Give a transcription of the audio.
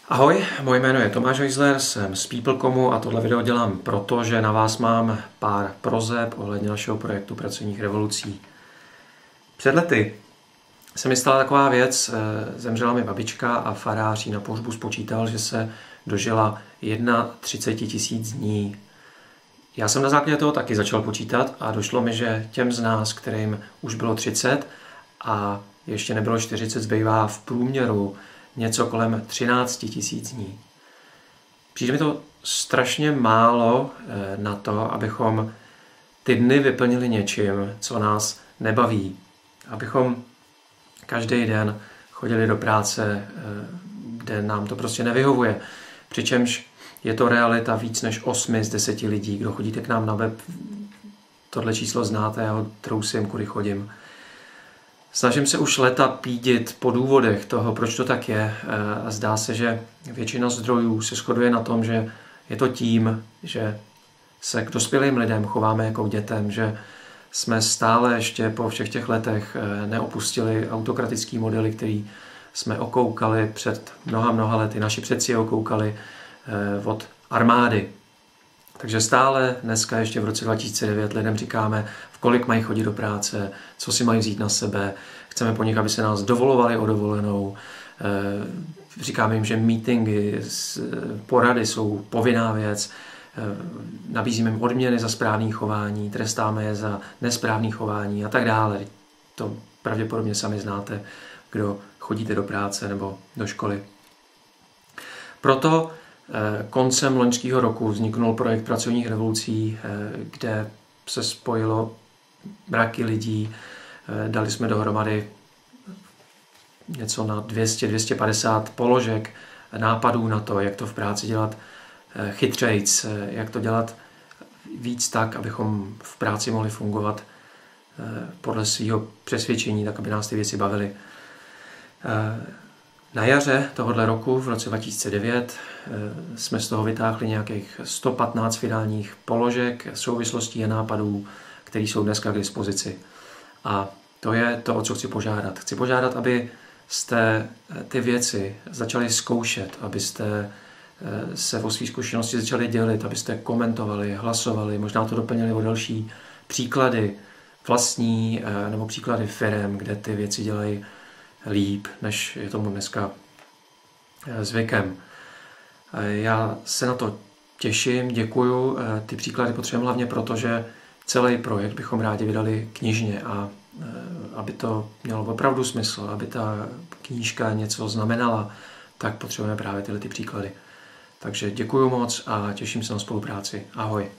Ahoj, moje jméno je Tomáš Heisler, jsem z People.comu a tohle video dělám proto, že na vás mám pár proseb ohledně našeho projektu pracovních revolucí. Před lety se mi stala taková věc, zemřela mi babička a farář jí na pohřbu spočítal, že se dožila 31 000 dní. Já jsem na základě toho taky začal počítat a došlo mi, že těm z nás, kterým už bylo 30 a ještě nebylo 40, zbývá v průměru něco kolem 13 000 dní. Přijde mi to strašně málo na to, abychom ty dny vyplnili něčím, co nás nebaví. Abychom každý den chodili do práce, kde nám to prostě nevyhovuje. Přičemž je to realita víc než 8 z 10 lidí. Kdo chodíte k nám na web, tohle číslo znáte, já ho trousím, kudy chodím. Snažím se už léta pídit po důvodech toho, proč to tak je, a zdá se, že většina zdrojů se shoduje na tom, že je to tím, že se k dospělým lidem chováme jako k dětem, že jsme stále ještě po všech těch letech neopustili autokratický modely, který jsme okoukali před mnoha lety, naši předci okoukali od armády. Takže stále dneska ještě v roce 2009 lidem říkáme, v kolik mají chodit do práce, co si mají vzít na sebe, chceme po nich, aby se nás dovolovali o dovolenou, říkáme jim, že meetingy, porady jsou povinná věc, nabízíme jim odměny za správné chování, trestáme je za nesprávné chování a tak dále. To pravděpodobně sami znáte, kdo chodíte do práce nebo do školy. Proto koncem loňského roku vzniknul projekt pracovních revolucí, kde se spojilo mraky lidí. Dali jsme dohromady něco na 200-250 položek, nápadů na to, jak to v práci dělat chytřejc, jak to dělat víc tak, abychom v práci mohli fungovat podle svého přesvědčení, tak aby nás ty věci bavily. Na jaře tohoto roku, v roce 2009, jsme z toho vytáhli nějakých 115 finálních položek, souvislostí a nápadů, které jsou dneska k dispozici. A to je to, o co chci požádat. Chci požádat, abyste ty věci začali zkoušet, abyste se o své zkušenosti začali dělit, abyste komentovali, hlasovali, možná to doplnili o další příklady vlastní nebo příklady firem, kde ty věci dělají líp, než je tomu dneska zvykem. Já se na to těším, děkuju. Ty příklady potřebujeme hlavně proto, že celý projekt bychom rádi vydali knižně a aby to mělo opravdu smysl, aby ta knížka něco znamenala, tak potřebujeme právě tyhle ty příklady. Takže děkuju moc a těším se na spolupráci. Ahoj.